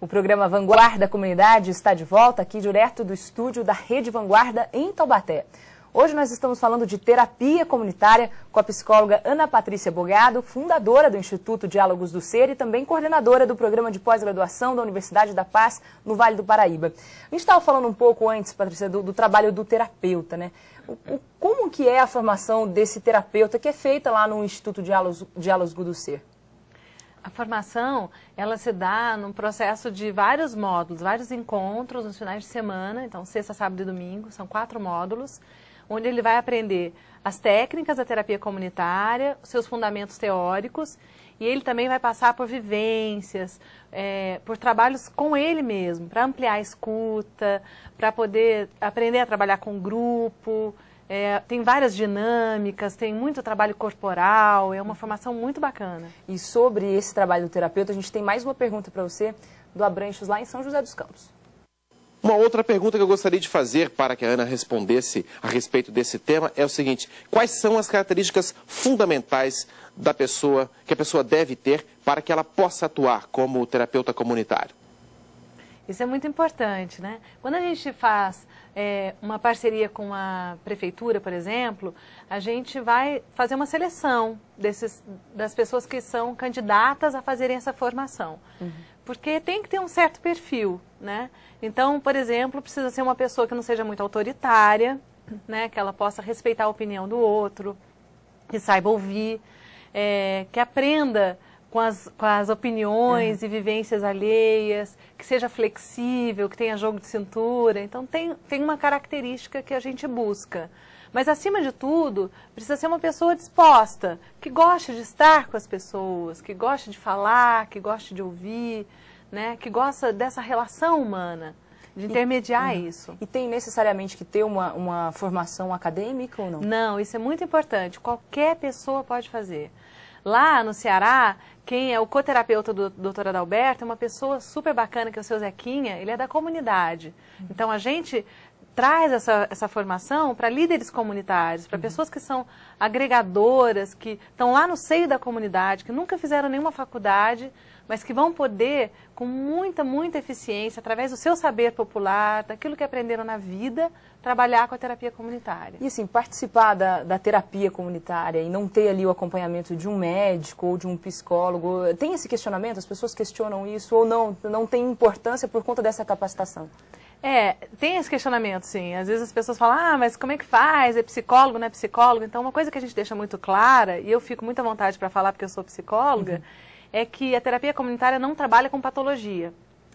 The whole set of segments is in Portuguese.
O programa Vanguarda Comunidade está de volta aqui direto do estúdio da Rede Vanguarda em Taubaté. Hoje nós estamos falando de terapia comunitária com a psicóloga Ana Patrícia Bogado, fundadora do Instituto Diálogos do Ser e também coordenadora do programa de pós-graduação da Universidade da Paz no Vale do Paraíba. A gente estava falando um pouco antes, Patrícia, do trabalho do terapeuta, né? Como que é a formação desse terapeuta que é feita lá no Instituto Diálogos do Ser? A formação, ela se dá num processo de vários módulos, vários encontros nos finais de semana, então sexta, sábado e domingo, são 4 módulos, onde ele vai aprender as técnicas da terapia comunitária, os seus fundamentos teóricos, e ele também vai passar por vivências, por trabalhos com ele mesmo, para ampliar a escuta, para poder aprender a trabalhar com grupo. Tem várias dinâmicas, tem muito trabalho corporal, é uma formação muito bacana. E sobre esse trabalho do terapeuta, a gente tem mais uma pergunta para você, do Abranchos, lá em São José dos Campos. Uma outra pergunta que eu gostaria de fazer para que a Ana respondesse a respeito desse tema é o seguinte: quais são as características fundamentais da pessoa, que a pessoa deve ter para que ela possa atuar como terapeuta comunitário? Isso é muito importante, né? Quando a gente faz uma parceria com a prefeitura, por exemplo, a gente vai fazer uma seleção das pessoas que são candidatas a fazerem essa formação. Porque tem que ter um certo perfil, né? Então, por exemplo, precisa ser uma pessoa que não seja muito autoritária, né? Que ela possa respeitar a opinião do outro, que saiba ouvir, que aprenda com as opiniões e vivências alheias, que seja flexível, que tenha jogo de cintura. Então, tem uma característica que a gente busca. Mas, acima de tudo, precisa ser uma pessoa disposta, que goste de estar com as pessoas, que goste de falar, que goste de ouvir, né? Que gosta dessa relação humana, de intermediar isso. E tem necessariamente que ter uma formação acadêmica ou não? Não, isso é muito importante. Qualquer pessoa pode fazer. Lá no Ceará, quem é o coterapeuta do Dr. Adalberto é uma pessoa super bacana, que é o seu Zequinha, ele é da comunidade. Então, a gente traz essa formação para líderes comunitários, para pessoas que são agregadoras, que estão lá no seio da comunidade, que nunca fizeram nenhuma faculdade, mas que vão poder, com muita eficiência, através do seu saber popular, daquilo que aprenderam na vida, trabalhar com a terapia comunitária. E assim, participar da terapia comunitária e não ter ali o acompanhamento de um médico ou de um psicólogo, tem esse questionamento? As pessoas questionam isso ou não tem importância por conta dessa capacitação? Tem esse questionamento, sim. Às vezes as pessoas falam, mas como é que faz? É psicólogo, não é psicólogo? Então, uma coisa que a gente deixa muito clara, e eu fico muito à vontade para falar porque eu sou psicóloga, é que a terapia comunitária não trabalha com patologia.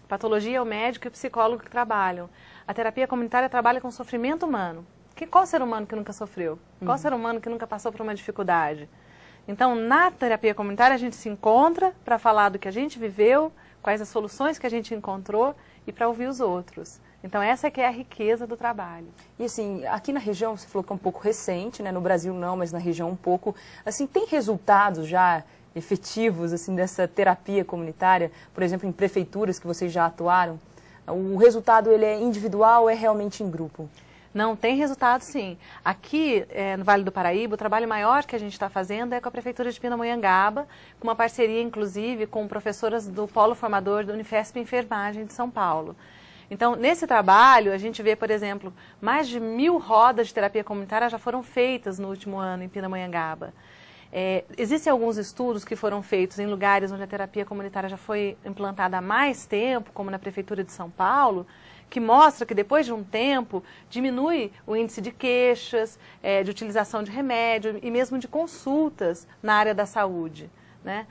Patologia é o médico e o psicólogo que trabalham. A terapia comunitária trabalha com sofrimento humano. Qual ser humano que nunca sofreu? Qual ser humano que nunca passou por uma dificuldade? Então, na terapia comunitária, a gente se encontra para falar do que a gente viveu, quais as soluções que a gente encontrou e para ouvir os outros. Então, essa que é a riqueza do trabalho. E assim, aqui na região, você falou que é um pouco recente, né? No Brasil não, mas na região um pouco. Assim, tem resultados já efetivos assim dessa terapia comunitária, por exemplo, em prefeituras que vocês já atuaram? O resultado ele é individual ou é realmente em grupo? Não, tem resultado sim. Aqui no Vale do Paraíba, o trabalho maior que a gente está fazendo é com a Prefeitura de Pindamonhangaba, com uma parceria inclusive com professoras do Polo Formador do Unifesp Enfermagem de São Paulo. Então, nesse trabalho, a gente vê, por exemplo, mais de 1000 rodas de terapia comunitária já foram feitas no último ano em Pindamonhangaba. Existem alguns estudos que foram feitos em lugares onde a terapia comunitária já foi implantada há mais tempo, como na Prefeitura de São Paulo, que mostra que depois de um tempo diminui o índice de queixas, de utilização de remédio e mesmo de consultas na área da saúde, né?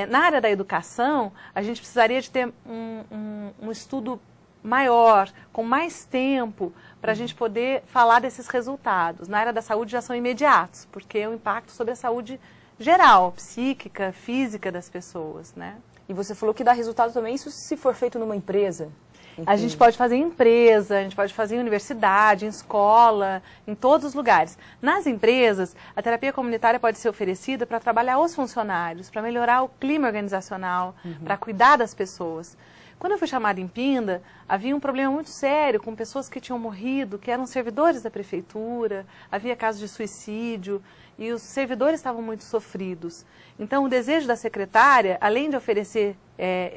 Na área da educação, a gente precisaria de ter um estudo maior, com mais tempo, para a gente poder falar desses resultados. Na área da saúde já são imediatos, porque é um impacto sobre a saúde geral, psíquica, física das pessoas, né? E você falou que dá resultado também isso se for feito numa empresa? A gente pode fazer em empresa, a gente pode fazer em universidade, em escola, em todos os lugares. Nas empresas, a terapia comunitária pode ser oferecida para trabalhar os funcionários, para melhorar o clima organizacional, para cuidar das pessoas. Quando eu fui chamada em Pinda, havia um problema muito sério com pessoas que tinham morrido, que eram servidores da prefeitura, havia casos de suicídio e os servidores estavam muito sofridos. Então, o desejo da secretária, além de oferecer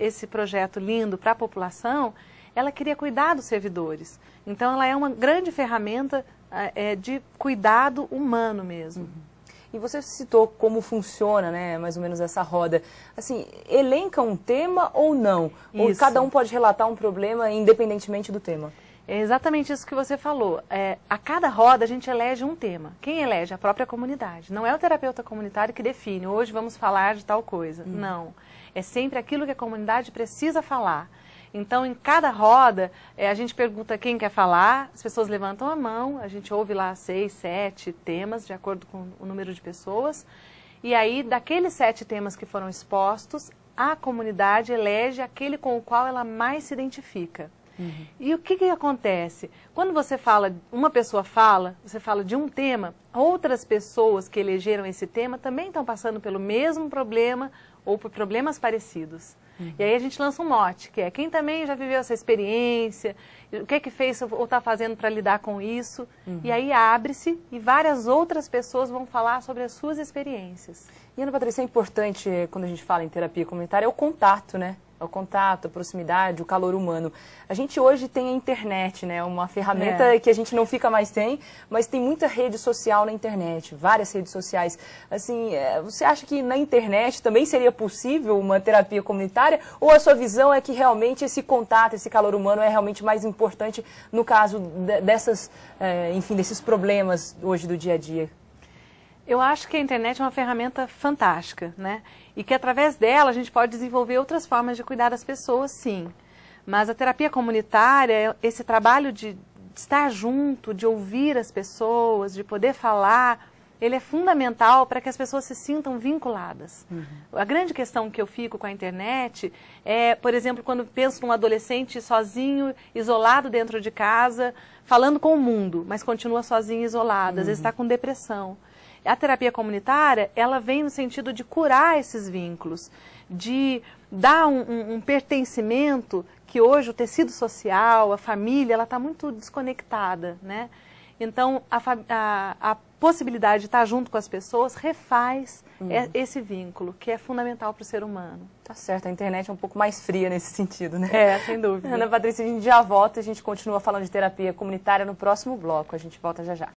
esse projeto lindo para a população, ela queria cuidar dos servidores. Então, ela é uma grande ferramenta de cuidado humano mesmo. Uhum. E você citou como funciona, né, mais ou menos essa roda. Assim, elenca um tema ou não? Isso. Ou cada um pode relatar um problema independentemente do tema? É exatamente isso que você falou. A cada roda a gente elege um tema. Quem elege? A própria comunidade. Não é o terapeuta comunitário que define, hoje vamos falar de tal coisa. Não. É sempre aquilo que a comunidade precisa falar. Então, em cada roda, a gente pergunta quem quer falar, as pessoas levantam a mão, a gente ouve lá 6, 7 temas, de acordo com o número de pessoas. E aí, daqueles 7 temas que foram expostos, a comunidade elege aquele com o qual ela mais se identifica. Uhum. E o que acontece? Quando você fala, uma pessoa fala, você fala de um tema, outras pessoas que elegeram esse tema também estão passando pelo mesmo problema ou por problemas parecidos. Uhum. E aí a gente lança um mote, que é quem também já viveu essa experiência, o que fez ou está fazendo para lidar com isso. Uhum. E aí abre-se e várias outras pessoas vão falar sobre as suas experiências. E, Ana Patrícia, é importante, quando a gente fala em terapia comunitária, é o contato, né? É o contato, a proximidade, o calor humano. A gente hoje tem a internet, né? Uma ferramenta que a gente não fica mais sem, mas tem muita rede social na internet, várias redes sociais. Assim, você acha que na internet também seria possível uma terapia comunitária? Ou a sua visão é que realmente esse contato, esse calor humano é realmente mais importante no caso desses problemas hoje do dia a dia? Eu acho que a internet é uma ferramenta fantástica, né? E que através dela a gente pode desenvolver outras formas de cuidar das pessoas, sim. Mas a terapia comunitária, esse trabalho de estar junto, de ouvir as pessoas, de poder falar, ele é fundamental para que as pessoas se sintam vinculadas. Uhum. A grande questão que eu fico com a internet é, por exemplo, quando penso num adolescente sozinho, isolado dentro de casa, falando com o mundo, mas continua sozinho, isolado, às vezes está com depressão. A terapia comunitária, ela vem no sentido de curar esses vínculos, de dar um pertencimento que hoje o tecido social, a família, ela está muito desconectada, né? Então, a possibilidade de estar junto com as pessoas refaz esse vínculo, que é fundamental para o ser humano. Tá certo, a internet é um pouco mais fria nesse sentido, né? É, sem dúvida. Ana Patrícia, a gente já volta, a gente continua falando de terapia comunitária no próximo bloco. A gente volta já já.